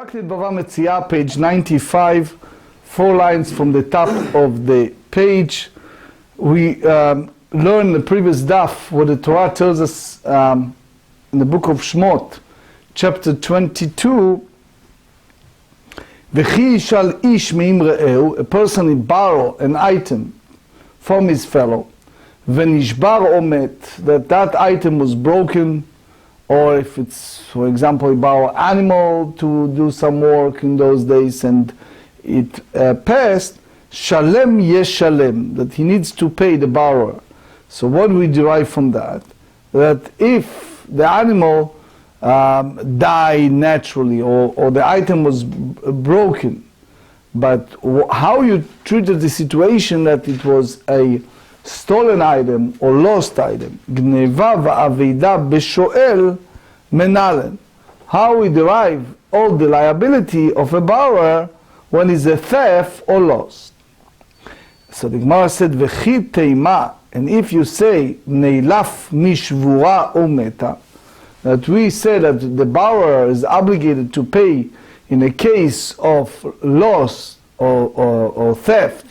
Tractate Bava Metzia, page 95, 4 lines from the top of the page. We learned in the previous daf what the Torah tells us in the book of Shmot, chapter 22. V'chi shall ish me'im re'eu, a person will borrow an item from his fellow, v'nishbar omet, that item was broken, or if it's, for example, you borrow an animal to do some work in those days and it passed, shalem yeshalem, that he needs to pay the borrower. So what do we derive from that? That if the animal died naturally or the item was broken, but how you treated the situation that it was a stolen item or lost item, gneva va'avida beshoel menalen, how we derive all the liability of a borrower when it's a theft or lost. So the Gemara said, v'chi teima, and if you say neilaf mishvura o meta, that we say that the borrower is obligated to pay in a case of loss or theft,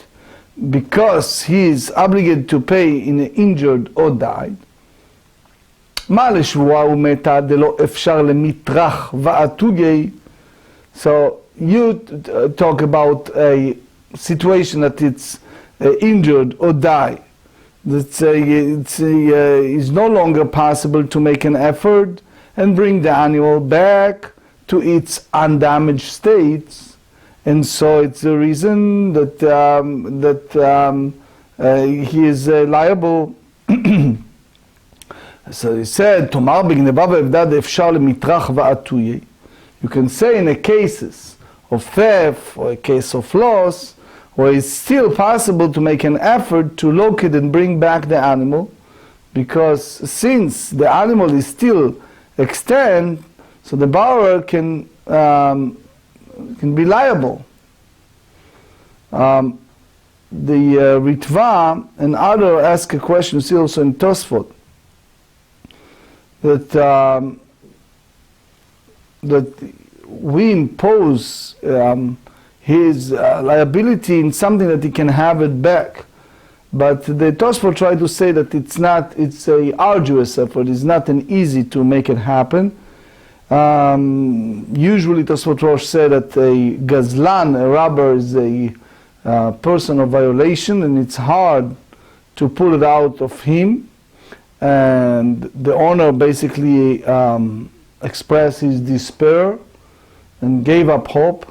because he is obligated to pay in an injured or died. מה לשבועה ומתה דלא אפשר למטרח ועתוגי? So you talk about a situation that it's injured or died. It's no longer possible to make an effort and bring the animal back to its undamaged state. And so it's the reason that he is liable. So he said, "Tomar b'gneva v'evda efshar lemitrach va'atuye." You can say in the cases of theft or a case of loss, where it's still possible to make an effort to locate and bring back the animal, because since the animal is still extant, so the borrower can be liable. The Ritva and other ask a question, see also in Tosfot, that we impose his liability in something that he can have it back. But the Tosfot try to say that it's a arduous effort, it's not an easy to make it happen. Usually Tosfot Rosh say that a gazlan, a robber, is a person of violation, and it's hard to pull it out of him. And the owner basically expressed his despair and gave up hope.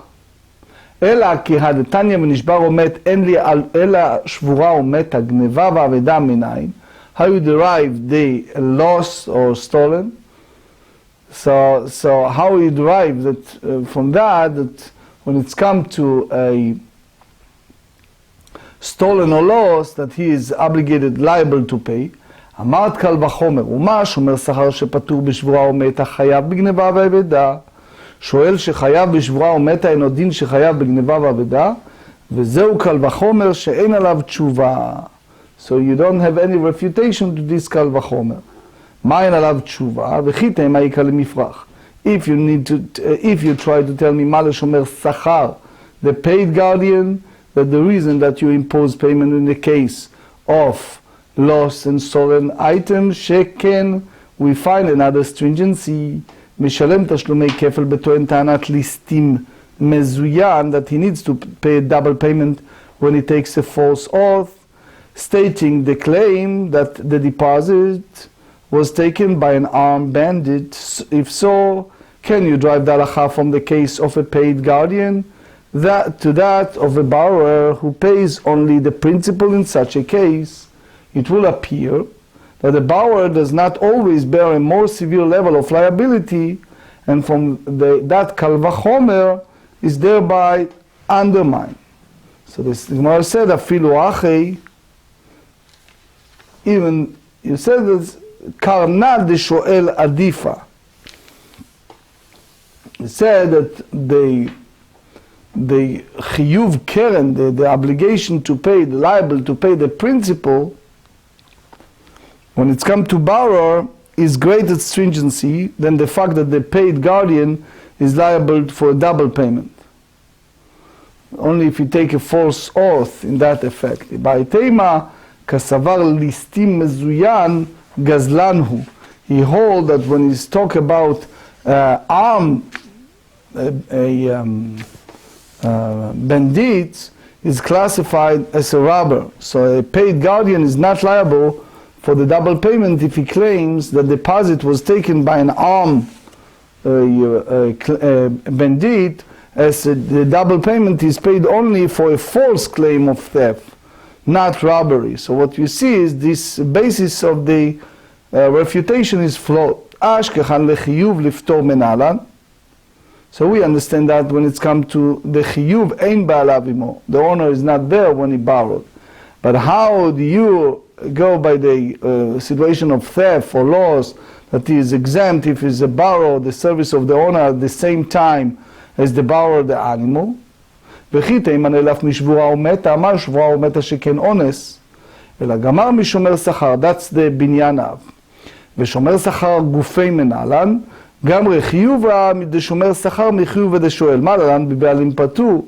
אלא כי הדתניא ונשבר או מת אין לי אלא שבורה או מתה גנבה ואבדה מנין. How you derive the loss or stolen? So how you derive that from that when it's come to a stolen or lost, that he is obligated, liable to pay. אמרת קל וחומר, ומה שומר שכר שפטור בשבורה או מתה חייב בגנבה ואבדה? שואל שחייב בשבורה או מתה אינו דין שחייב בגנבה ואבדה, וזהו קל וחומר שאין עליו תשובה. So you don't have any refutation to this קל וחומר. מה אין עליו תשובה? וכי תימא איכא למפרח. If you try to tell me מה לשומר שכר, the paid guardian, that the reason that you impose payment in the case of lost and stolen items, שכן, we find another stringency, משלם תשלומי כפל בטוען טענת ליסטים מזוין, that he needs to pay a double payment when he takes a false oath, stating the claim that the deposit was taken by an armed bandit. If so, can you drive the halakha from the case of a paid guardian to that of a borrower who pays only the principal in such a case? It will appear that the borrower does not always bear a more severe level of liability, and from that kal vachomer is thereby undermined. So this Gemarrah said, afilu achei, even you said that karna de shoel adifa. It said that the chiyuv keren, the obligation to pay, the liable to pay the principal, when it's come to borrower, is greater stringency than the fact that the paid guardian is liable for a double payment. Only if you take a false oath in that effect. Ba'itema kasavar listim mezuyan gazlanhu. He holds that when he's talk about bandits, is classified as a robber. So a paid guardian is not liable for the double payment if he claims that the deposit was taken by an armed bandit, as the double payment is paid only for a false claim of theft, not robbery. So what you see is this basis of the refutation is flawed. So we understand that when it's come to the chiyuv ein ba'alav imo, the owner is not there when he borrowed. But how do you go by the situation of theft or loss, that he is exempt if he's a borrower, the service of the owner at the same time as the borrower, the animal? וכי תימן אלף משבורה ומתה, אמר שבורה ומתה שכן אונס, אלא גמר משומר שכר, that's the בניין אב. ושומר שכר גופי מנהלן, גם חיוב דשומר שכר מחיוב ודשואל. מה ללן בבעלים פטור?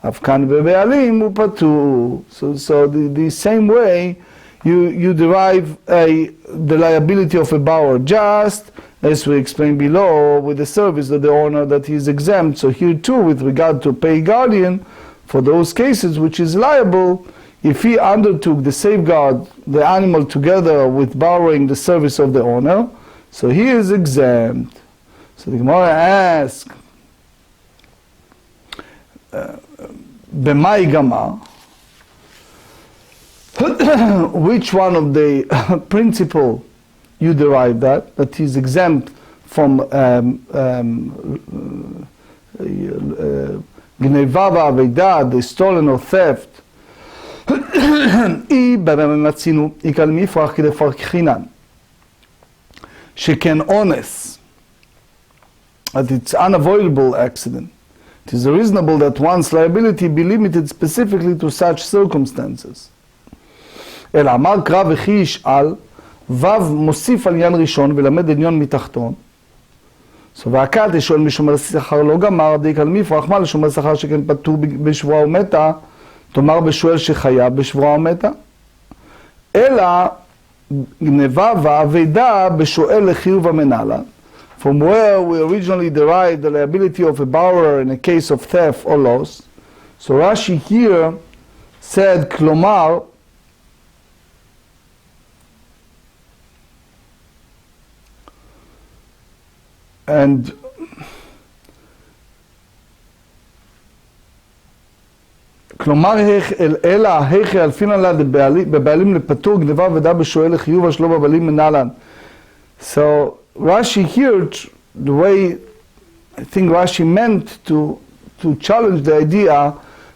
אף כאן בבעלים הוא פטור. So the same way you derive the liability of a borrower, just as we explained below with the service of the owner that he is exempt. So here too, with regard to pay guardian, for those cases which is liable, if he undertook the safeguard the animal together with borrowing the service of the owner, so he is exempt. So the Gemara asks, B'mai Gama, which one of the principle you derive that he is exempt from Gneva v'aveda, the stolen or theft? היא במצינו, היא כאן מפרח כדפרחינן, שכן אונס, that it's unavoidable accident. It is reasonable that one's liability be limited specifically to such circumstances. אלא אמר קרא וכי ישאל, וו מוסיף על עניין ראשון ולמד עניון מתחתון. So והכת שואל משומר שכר לא גמר, די כאן מפרח, מה לשומר שכר שכן פטור בשבועה ומתה, תאמר בשואל שחייב בשבועה ומתה, אלא גנבה ואבדה בשואל לחיוב המנהלה, from where we originally derived the liability of a borrower in a case of theft or loss. So Rashi here said, כלומר, and כלומר, אלא היכי אלפינן לה בבעלים לפטור גנבה ודע בשואל לחיוב השלו בבעלים מנהלן. So Rashi here, the way I think Rashi meant to challenge the idea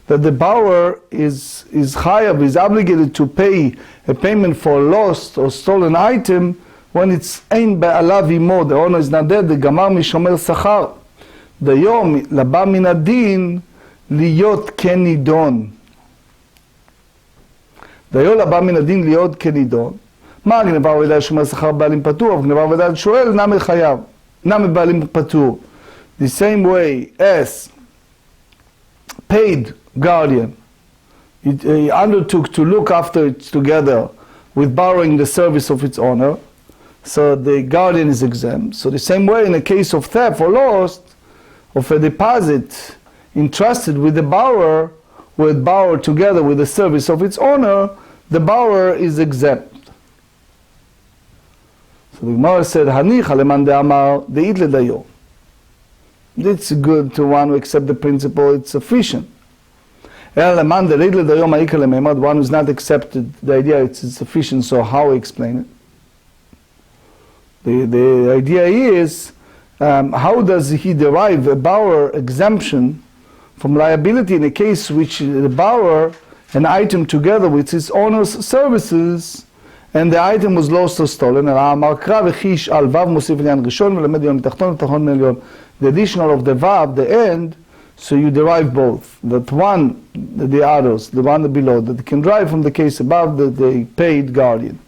that the borrower is chayav, is obligated to pay a payment for a lost or stolen item when it's ein ba'alav imo, the owner is not dead, the גמר משומר שכר. דיום לבא מן הדין להיות כנידון. דיום לבא מן הדין להיות כנידון. מה גנבה ודאי שומר שכר בעלים פטור, גנבה ודאי שואל נמי חייב, נמי בעלים פטור. The same way as paid guardian, he undertook to look after it together with borrowing the service of its owner, so the guardian is exempt. So the same way in a case of theft or loss of a deposit entrusted with the borrower, with borrower together with the service of its owner, the borrower is exempt. So the Gemara said, Hanicha leman de'amar de'it ledayo. It's good to one who accept the principle, it's sufficient. El leman de'it ledayo ma'ika lememad, one who's not accepted the idea, it's sufficient, so how we explain it? The idea is, how does he derive a borrower exemption from liability in a case which the borrower, an item together with its owner's services, and the item was lost or stolen. The additional of the vav, the end, so you derive both. That one, the others, the one below, that can derive from the case above, the paid guardian.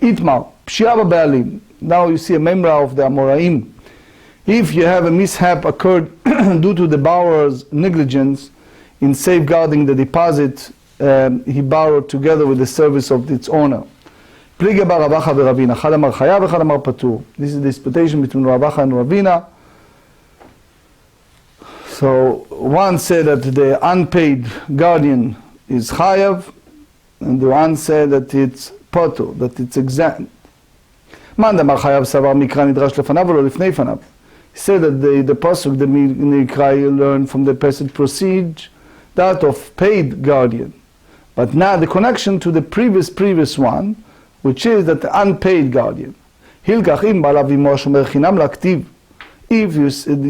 Itmar, pshia b'ba'alim. Now you see a memra of the Amoraim If you have a mishap occurred due to the borrower's negligence in safeguarding the deposit he borrowed together with the service of its owner. פליגי בר רבחה ורבינה, אחד אמר חייב, אחד אמר פטור. This is the disputation between Ravacha and Ravina. So one said that the unpaid guardian is chayav, and the one said that it's patur, that it's exempt. מאן דאמר חייב סבר מקרא נדרש לפניו ולא לפני פניו. He said that the pasuk, the Mikra, you learn from the passage proceeds that of paid guardian. But now the connection to the previous one, which is that the unpaid guardian. Hilkach im balav imo shomer chinam laktiv. If you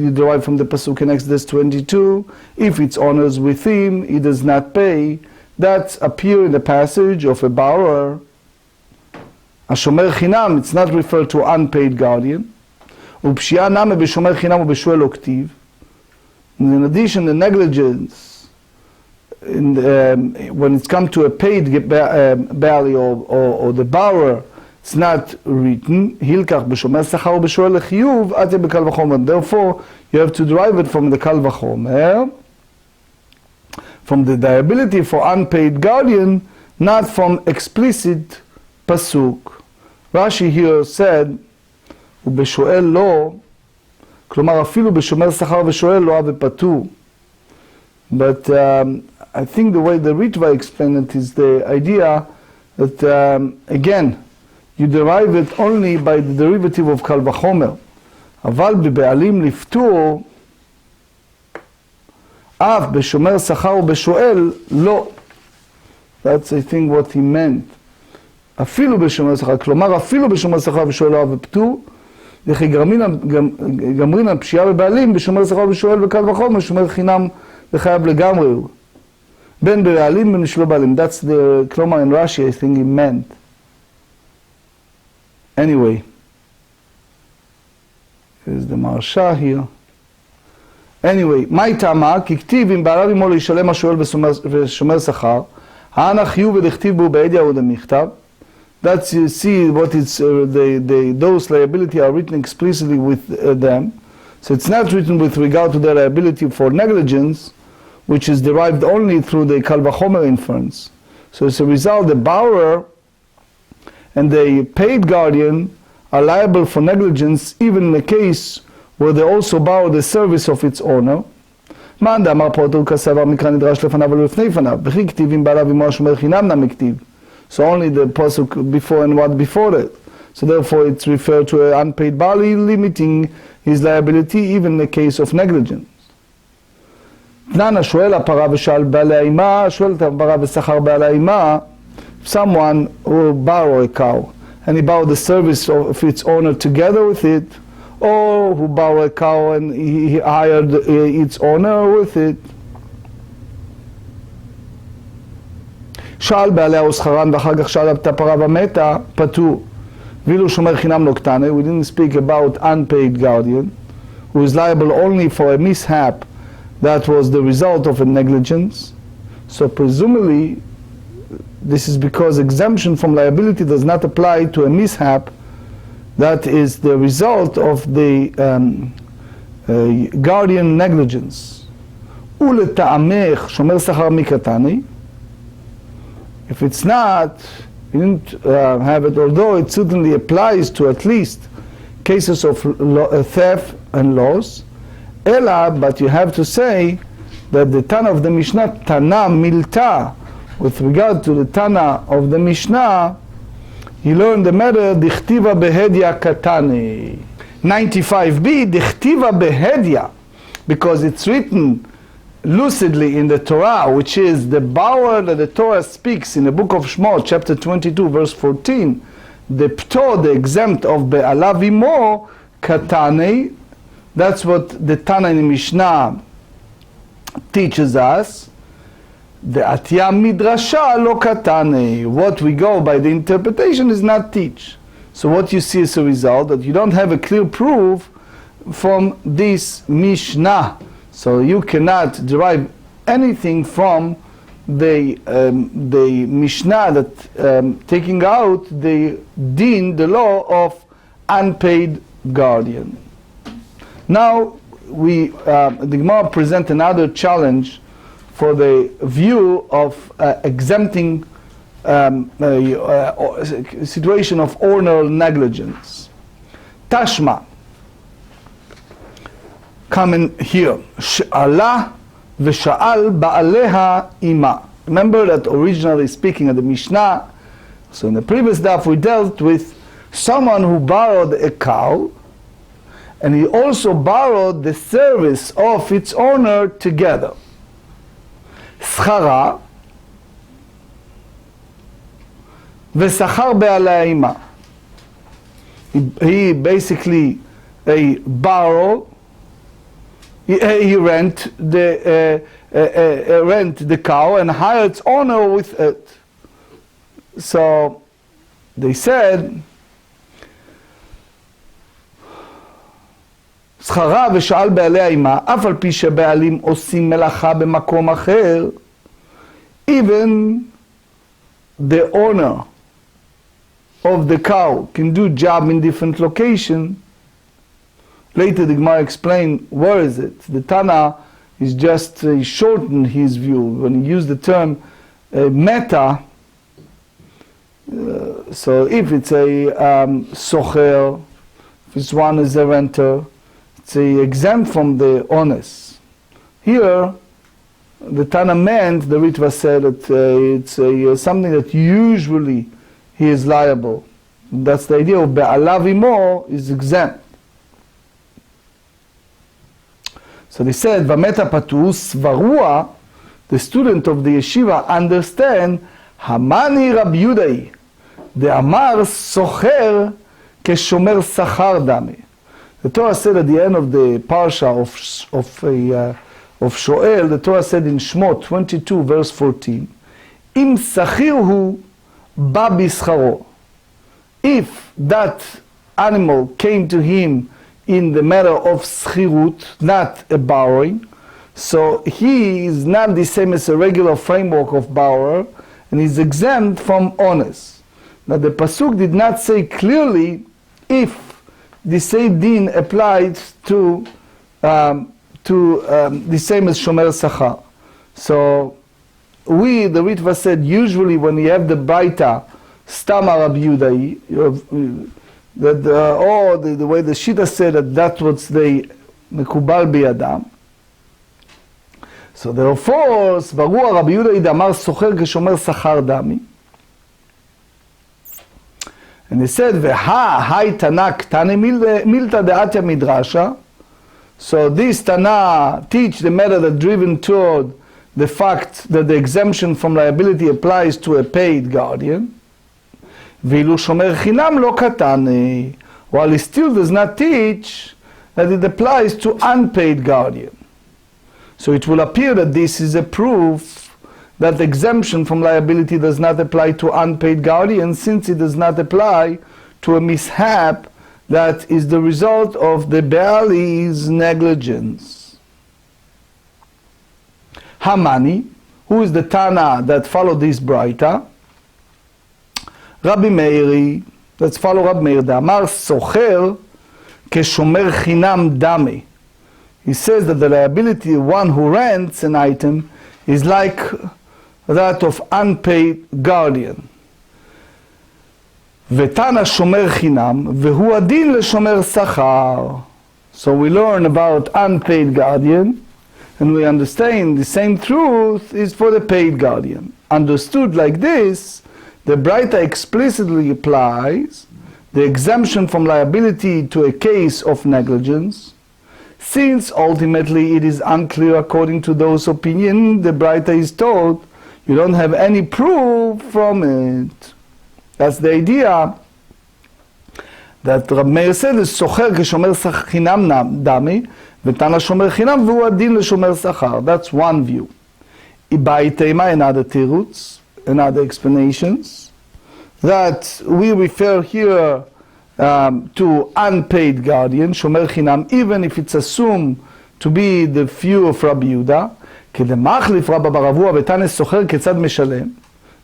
derive from the pasuk in Exodus 22, if its honors with him, he does not pay. That appear in the passage of a borrower. Ashomer chinam, it's not referred to unpaid guardian. Upshia name b'shomer chinam u'b'shuel oktiv. In addition, the negligence, when it's come to a paid bali or the borrower, it's not written. Hilkach b'shomer sachar u'b'shuel lechiyuv ate b'kal v'chomer. Therefore, you have to derive it from the kal v'chomer, from the liability for unpaid guardian, not from explicit pasuk. Rashi here said, ובשואל לא, כלומר אפילו בשומר שכר ושואל לא ופטור. But I think the way the Ritva explained it is the idea that again, you derive it only by the derivative of קל וחומר. אבל בבעלים לפטור, אף בשומר שכר ובשואל לא. That's I think what he meant. אפילו בשומר שכר, כלומר אפילו בשומר שכר ושואל לא ופטור, וכי גמרינן פשיעה בבעלים בשומר שכר ושואל וקל וחומר, שומר חינם וחייב לגמרי הוא. בין בבעלים בין שלא בעלים. That's the, כלומר in Rashi I think he meant. Anyway, here's the Marsha here. Anyway, מהי טעמה? כי כתיב אם בעליו עמו להישלם השואל ושומר שכר, האנה חיוב ודכתיב בו בעדיה ודמכתב. That's, you see what it's, those liability are written explicitly with them. So it's not written with regard to their liability for negligence, which is derived only through the kal vachomer inference. So as a result, the borrower and the paid guardian are liable for negligence even in the case where they also borrow the service of its owner. מאן דאמר פוטר כסבר מקרא נדרש לפניו ולפני פניו, וכי כתיב אם בעליו עמו השומר חינם נם הכתיב. So only the pasuk before and what before that. So therefore it's referred to an unpaid bali, limiting his liability even in the case of negligence. תנן השואל הפרה ושאל בעלי האימה, שואל את הפרה ושכר בעלי האימה, someone who borrow a cow, and he borrowed the service of its owner together with it, or who borrowed a cow and he hired its owner with it. שאל בעליה ושכרן ואחר כך שאל את הפרה ומתה, פטור. ואילו שומר חינם לא קטנה, we didn't speak about unpaid guardian, who is liable only for a mishap that was the result of a negligence. So presumably, this is because exemption from liability does not apply to a mishap that is the result of the guardian negligence. ולטעמך שומר שכר מקטני, if it's not, you didn't have it, although it certainly applies to at least cases of theft and loss, ela, but you have to say that the Tana of the Mishnah, Tana Milta, with regard to the Tana of the Mishnah, he learned the matter, Dichtiva Behedya Katani. 95b, Dichtiva Behedya, because it's written lucidly in the Torah, which is the borrower that the Torah speaks in the book of Shemot, chapter 22, verse 14, the ptor, the exempt of Be'alav imo, Katani, that's what the Tana in the Mishnah teaches us. The Atya Midrasha lo Katani. What we go by the interpretation is not teach. So what you see as a result, that you don't have a clear proof from this Mishnah. So you cannot derive anything from the Mishnah that taking out the din, the law of unpaid guardian. Now, the Gemara presents another challenge for the view of exempting a situation of ordinary negligence. Tashma, come in here. Sh'ala v'sha'al ba'aleha ima. Remember that originally speaking at the Mishnah, so in the previous daf we dealt with someone who borrowed a cow, and he also borrowed the service of its owner together. Schara v'sachar be'alei ima. He basically borrowed, he rent the cow and hired its owner with it. So they said, שכרה ושאל בעליה עמה, אף על פי שבעלים עושים מלאכה במקום אחר, even the owner of the cow can do job in different location. Later the Gemara explained where is it. The Tana is just shortened his view. When he used the term meta, so if it's a socher, if it's one is a renter, it's exempt from the onus. Here, the Tana meant, the Ritva said that it's something that usually he is liable. That's the idea of be'alav imo is exempt. So they said, Vameta patus varua, the student of the yeshiva understand, Hamani Rabbi Yudai, the Amar socher keshomer sachar dami. The Torah said at the end of the parsha of Shoel, the Torah said in Shmot 22 verse 14, Im sachirhu ba bischaro. If that animal came to him in the matter of schirut, not a borrowing, so he is not the same as a regular framework of borrower, and is exempt from onus. Now the pasuk did not say clearly if the same din applied to the same as shomer sachar. So we, the Ritva said, usually when you have the baita stama Rabbi Yudai, or the way the Shita said that was the mekubal biyadam. So therefore, svarua Rabbi Yudai damar socher keshomer sachar dami. And he said, "Veha hai tanak tane milta deatya midrasha." So this Tana teach the matter that driven toward the fact that the exemption from liability applies to a paid guardian. Ve'ilu shomer chinam lo katane, while he still does not teach that it applies to unpaid guardian. So it will appear that this is a proof that exemption from liability does not apply to unpaid guardian, since it does not apply to a mishap that is the result of the Baali's negligence. Hamani, who is the Tana that followed this Braita? Rabbi Meiri, let's follow Rabbi Meir. Amar socher keshomer chinam dame. He says that the liability of one who rents an item is like that of unpaid guardian. Vetana shomer chinam, vehu adin leshomer sachar. So we learn about unpaid guardian, and we understand the same truth is for the paid guardian. Understood like this, the Braita explicitly applies the exemption from liability to a case of negligence, since ultimately it is unclear according to those opinions, the Braita is told, you don't have any proof from it. That's the idea that Rabbi Meir said is socher keshomer chinam dami, v'tana shomer chinam v'hu adin leshomer sachar. That's one view. Ibaitema, another tiruts, another explanations, that we refer here to unpaid guardian, shomer chinam, even if it's assumed to be the view of Rabbi Yehuda. כדמחליף רבא ברבוע ותנא סוחר כיצד משלם.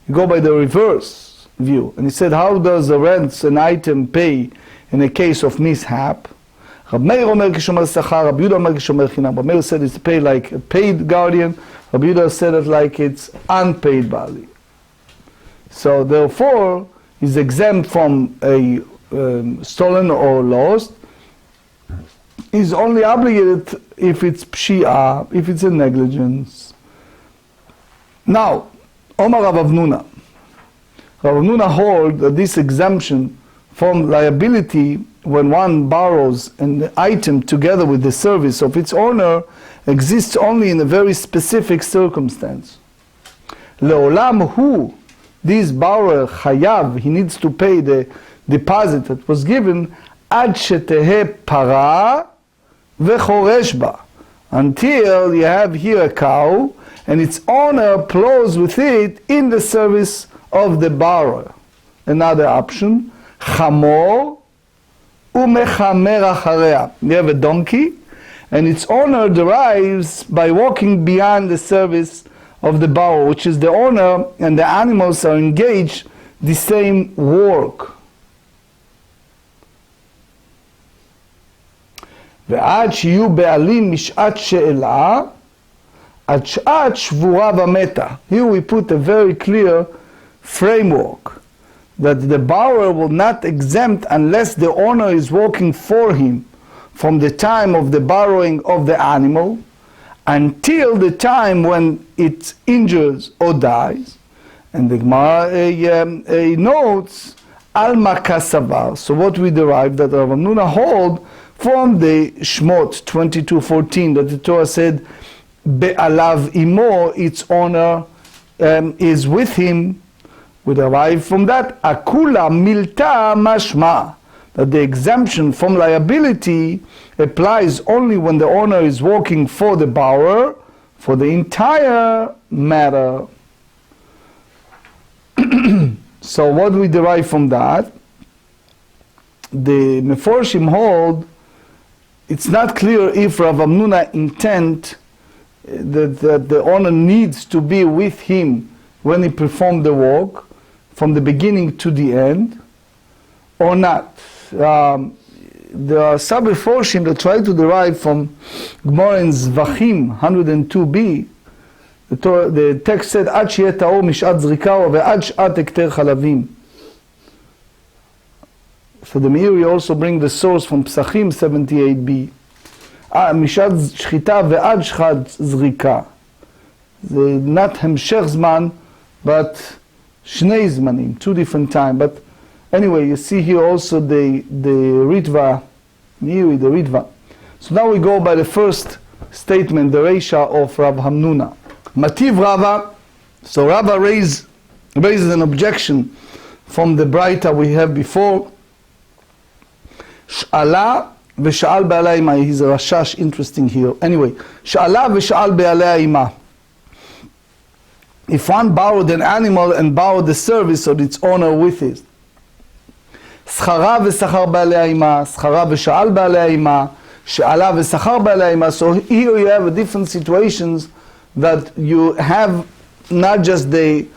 You go by the reverse view. And he said, how does a rent an item pay in a case of mishap? Rabbi Meir omer kishomer sachar, Rabbi Yehuda omer kishomer chinam. Rabbi Meir said it's paid like a paid guardian. Rabbi Yehuda said it like it's unpaid bodily. So therefore, he's exempt from a stolen or lost. He's only obligated if it's pshi'ah, if it's a negligence. Now, Omar Rav Avnuna. Rav Avnuna hold that this exemption from liability when one borrows an item together with the service of its owner exists only in a very specific circumstance. Le'olam hu, this borrower chayav, he needs to pay the deposit that was given ad shetehe para vechoresh ba, until you have here a cow and its owner plows with it in the service of the borrower. Another option, chamor umechamer achareh. You have a donkey and its owner derives by walking beyond the service of the borrower, which is the owner and the animals are engaged the same work. ועד שיהיו בעלים משעת שאלה, עד שעת שבורה ומתה. Here we put a very clear framework that the borrower will not exempt unless the owner is working for him from the time of the borrowing of the animal until the time when it injures or dies. And the Gemara notes Alma Kasavar. So what we derive that Rav Avnuna hold from the Shmot 22:14 that the Torah said Be'alav imo, its owner is with him. We derive from that Akula milta mashma, that the exemption from liability applies only when the owner is working for the borrower for the entire matter. So what we derive from that? The Meforshim hold it's not clear if Rav Avnuna intent that the owner needs to be with him when he performed the work from the beginning to the end or not. There are some Meforshim that try to derive from Gemarrah in Zvachim 102b. The text said Ad sheyeh ta'or mishat zrika ve'ad shat ekter chalavim. So the Meiri also bring the source from Psachim 78b. Mishat shchita ve'ad shchat zrika. Not hemshech zman, but shnei zmanim, 2 different times. But anyway, you see here also the Ritva, Meiri, the Ritva. So now we go by the first statement, the Reisha of Rav Hamnuna. Mativ Rava, so Rava raises an objection from the Braita we have before. Sh'ala v'sha'al be'alei ima. He's a Rashash, interesting here. Anyway, Sh'ala v'sha'al be'alei ima. If one borrowed an animal and borrowed the service of its owner with it. Schara v'sachar be'alei ima. Schara v'sha'al be'alei ima. Sh'ala v'sachar be'alei ima. So here you have different situations that you have not just the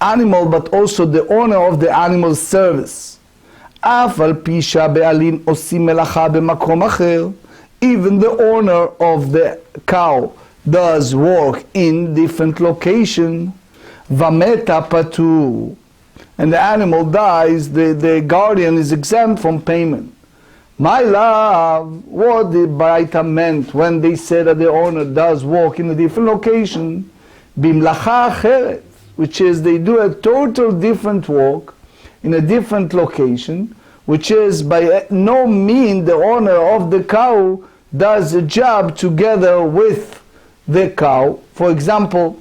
animal but also the owner of the animal's service. אף על פי שהבעלים עושים מלאכה במקום אחר, even the owner of the cow does work in different location, ומתה פטור, and the animal dies, the guardian is exempt from payment. My love, what the Braita meant when they said that the owner does work in a different location, במלאכה אחרת, which is they do a total different work in a different location, which is by no means the owner of the cow does a job together with the cow. For example,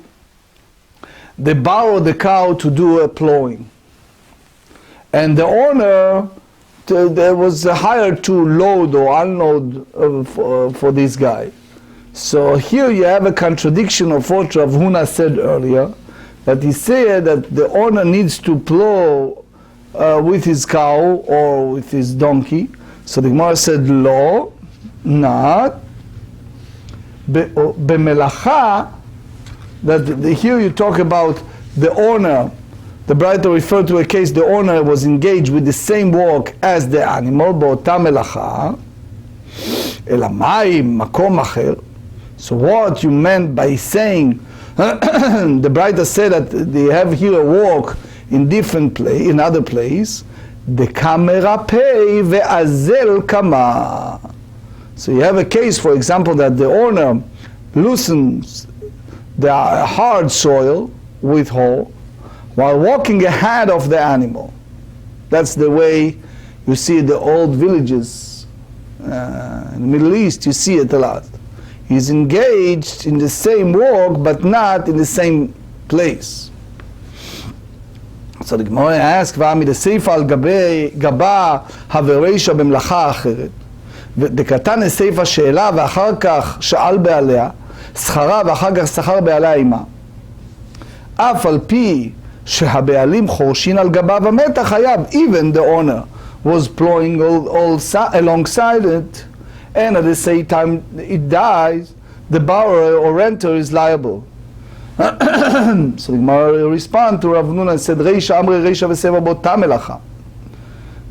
they borrow the cow to do a plowing, and the owner was hired to load or unload for this guy. So here you have a contradiction of what Rav Huna said earlier, that he said that the owner needs to plow with his cow or with his donkey. So the Gemara said, "Lo, not b'melacha." That here you talk about the owner. The Braita referred to a case the owner was engaged with the same work as the animal, b'ota melacha. אלא מים, מקום אחר. So what you meant by saying, the bride said that they have here a walk in different place, in other place, דקמרפא ואזל קמה. So you have a case, for example, that the owner loosens the hard soil with hoe while walking ahead of the animal. That's the way you see the old villages in the Middle East. You see it a lot. He's engaged in the same walk but not in the same place. So the Gemarrah asks, "V'amidaseifa al gaba havereisha במלאכה אחרת." ודקתן הסייפה שאלה ואחר כך שאל בעליה, שכרה ואחר כך שכר בעליה עימה. אף על פי שהבעלים חורשין על גביו המתה חייב, even the owner was plowing alongside it, and at the same time it dies, the borrower or renter is liable. So the Gemarrah responds to Rav Nuna and said, Reisha amri Reisha v'seva bota melacha.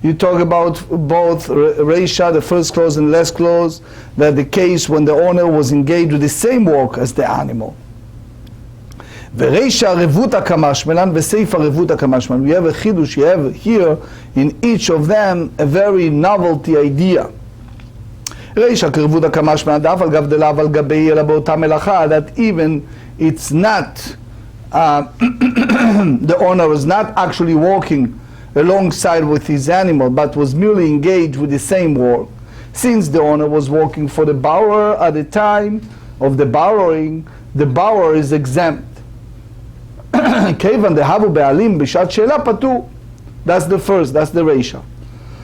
You talk about both Reisha, the first clause, and last clause, that the case when the owner was engaged with the same work as the animal. Vereisha revuta kamashmelan, veseifa revuta kamashmelan. We have a chidush, you have here in each of them a very novelty idea. Reisha revuta kamashmelan, daf al gavdelav al gabei ela b'ota melacha, that even it's not, the owner was not actually walking alongside with his animal, but was merely engaged with the same work. Since the owner was working for the borrower at the time of the borrowing, the borrower is exempt. Kevan dehavu be'alim b'shat she'ela patu. That's the first, that's the Reisha.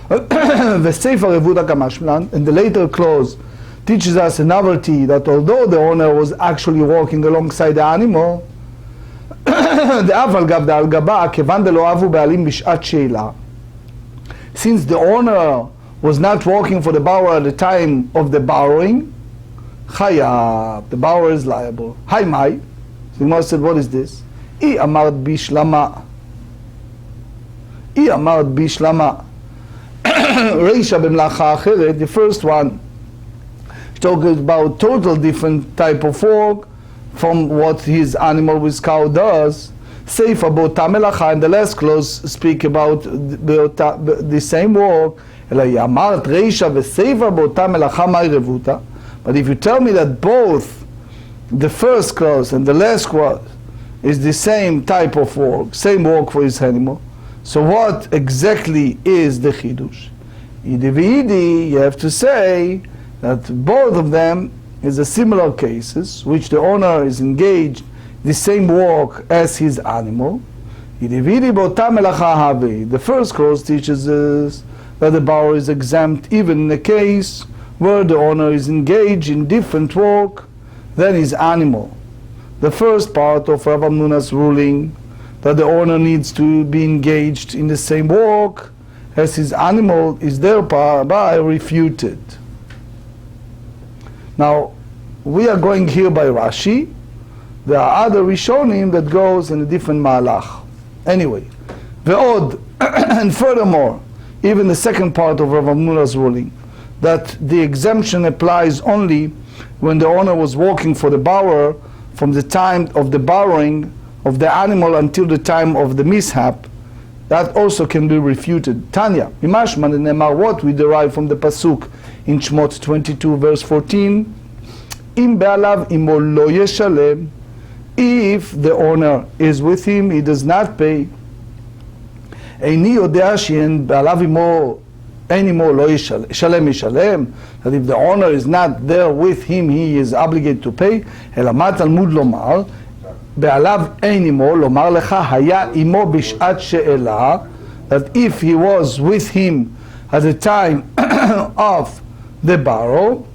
V'seifa revuta kamashmelan, and the later clause teaches us a novelty that although the owner was actually walking alongside the animal, since the owner was not working for the borrower at the time of the borrowing, the borrower is liable. Hi, mai. The Gemara said, what is this? I amart bishlama. Reisha b'mlacha acheret, the first one, talking about total different type of work from what his animal with cow does. Seifa b'ota melacha, and the last clause speak about the same work. But if you tell me that both the first clause and the last clause is the same type of work, same work for his animal, so what exactly is the chidush? You have to say that both of them is a similar cases, which the owner is engaged the same work as his animal. The first clause teaches us that the borrower is exempt even in a case where the owner is engaged in different work than his animal. The first part of Rav Nuna's ruling, that the owner needs to be engaged in the same work as his animal, is thereby refuted. Now, we are going here by Rashi. There are other Rishonim that goes in a different Ma'alach. Anyway, ve'od, and furthermore, even the second part of Rav Nuna's ruling, that the exemption applies only when the owner was working for the borrower from the time of the borrowing of the animal until the time of the mishap, that also can be refuted. Tanya, Imashman and Nemar, what we derive from the Pasuk in Shmot 22 verse 14, Im be'alav imo lo yeshalem, if the owner is with him, he does not pay. Eini yodea she'en be'alav imo anymore lo yeshalem yeshalem, that if the owner is not there with him, he is obligated to pay. Elamat Talmud lomar, be'alav anymore lomar lecha haya imo b'shat she'ela, that if he was with him at the time of the borrow,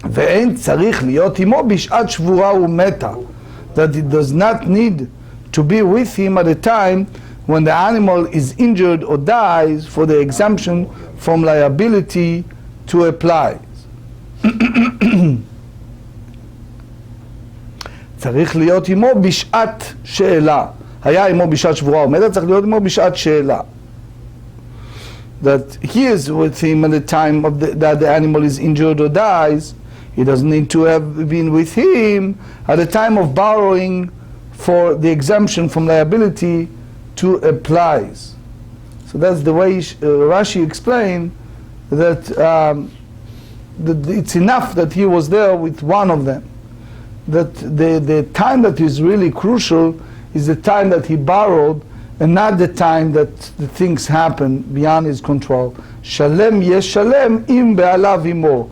ואין צריך להיות עמו בשעת שבורה ומתה, that it does not need to be with him at the time when the animal is injured or dies for the exemption from liability to apply. צריך להיות עמו בשעת שאלה. היה עמו בשעת שבורה ומתה, צריך להיות עמו בשעת שאלה. that he is with him at the time of that the animal is injured or dies, he doesn't need to have been with him at the time of borrowing for the exemption from liability to applies. So that's the way Rashi explained that, that it's enough that he was there with one of them. That the time that is really crucial is the time that he borrowed, and not the time that the things happen beyond his control. Shalem yeshalem im be'alav imo,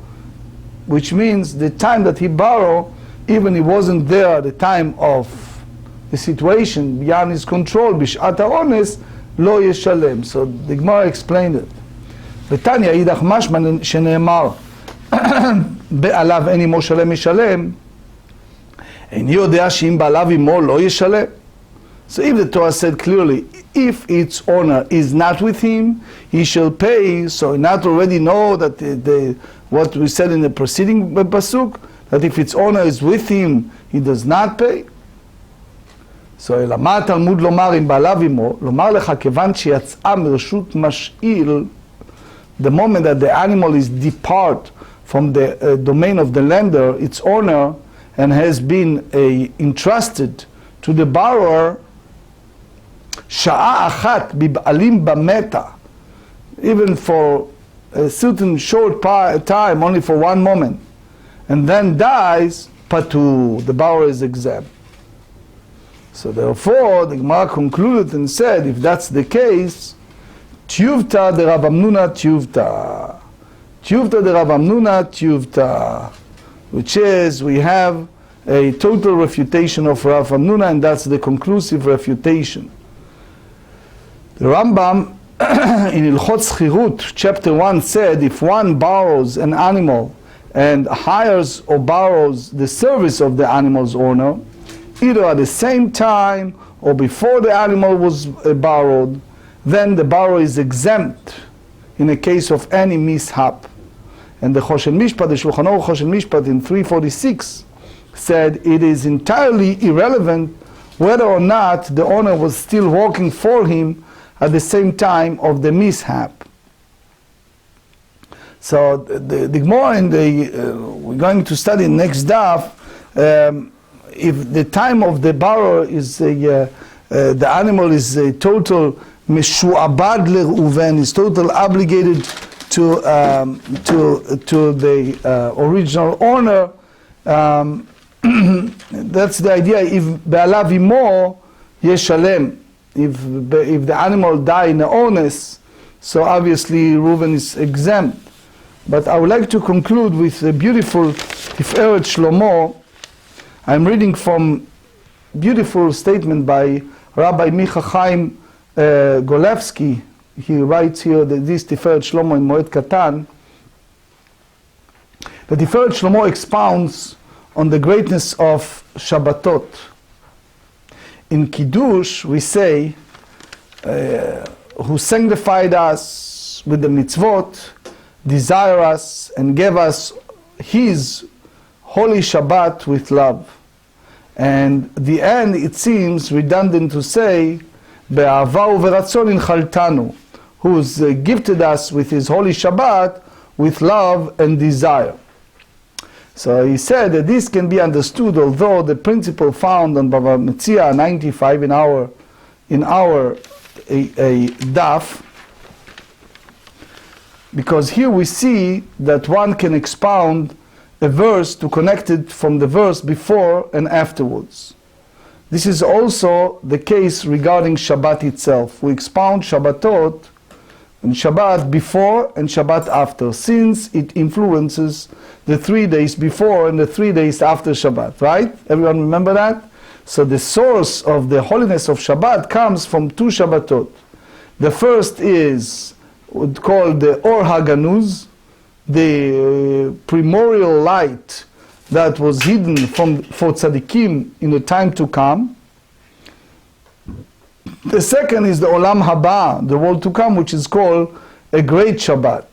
which means the time that he borrowed, even he wasn't there at the time of the situation beyond his control, b'shat ha'ones lo yeshalem. So the Gemara explained it. B'tanya idach mashman shene'emar be'alav en imo shalem yeshalem, איני יודע שאם בעליו עמו לא ישלם. So if the Torah said clearly, if its owner is not with him, he shall pay, so not already know that what we said in the preceding pasuk, that if its owner is with him, he does not pay. So למה התלמוד לומר אם בעליו עמו, לומר לך כיוון שיצאה מרשות משאיל, the moment that the animal is depart from the domain of the lender, its owner, and has been entrusted to the borrower, שעה אחת בבעלים במתה, even for a certain short time, only for one moment, and then dies, patu, the borrower is exempt. So therefore, the Gemara concluded and said, if that's the case, tiyuvta de Rav Hamnuna tiyuvta. Tiyuvta de Rav Hamnuna tiyuvta. Which is, we have a total refutation of Rav Hamnuna, and that's the conclusive refutation. The Rambam in Ilchot Schirut, chapter 1, said, if one borrows an animal and hires or borrows the service of the animal's owner, either at the same time or before the animal was borrowed, then the borrower is exempt in a case of any mishap. And the Choshen Mishpat, the Shulchan Aruch Choshen Mishpat in 346 said it is entirely irrelevant whether or not the owner was still working for him at the same time of the mishap. So the Gemara in we're going to study next daf, if the time of the borrower is the animal is a total meshu'abad le'uven, is total obligated to the original owner, that's the idea. If be'alav imo yeshalem, if the animal die in the onus, so obviously Reuven is exempt. But I would like to conclude with a beautiful Tiferet Shlomo. I'm reading from beautiful statement by Rabbi Moshe Chaim Golevsky. He writes here that this Tiferet Shlomo in Moed Katan. The Tiferet Shlomo expounds on the greatness of Shabbatot. In Kiddush we say, who sanctified us with the mitzvot, desire us and gave us his holy Shabbat with love. And the end, it seems redundant to say, be'ava u'veratzon inchaltanu, who's gifted us with his holy Shabbat with love and desire. So he said that this can be understood, although the principle found on Bava Metzia 95 in our daf, because here we see that one can expound a verse to connect it from the verse before and afterwards. This is also the case regarding Shabbat itself. We expound Shabbatot and Shabbat before and Shabbat after, since it influences the 3 days before and the 3 days after Shabbat, right? Everyone remember that? So the source of the holiness of Shabbat comes from 2 Shabbatot. The first is called the Or HaGanuz, the primordial light that was hidden for tzaddikim in the time to come. The second is the Olam Haba, the world to come, which is called a great Shabbat.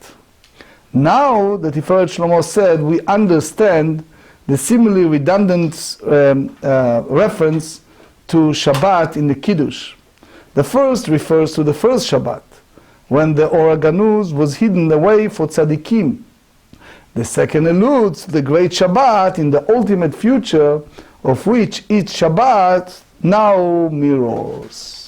Now that Tiferet Shlomo said, we understand the similarly redundant reference to Shabbat in the Kiddush. The first refers to the first Shabbat, when the Oraganuz was hidden away for tzaddikim. The second alludes to the great Shabbat in the ultimate future, of which each Shabbat now mirrors.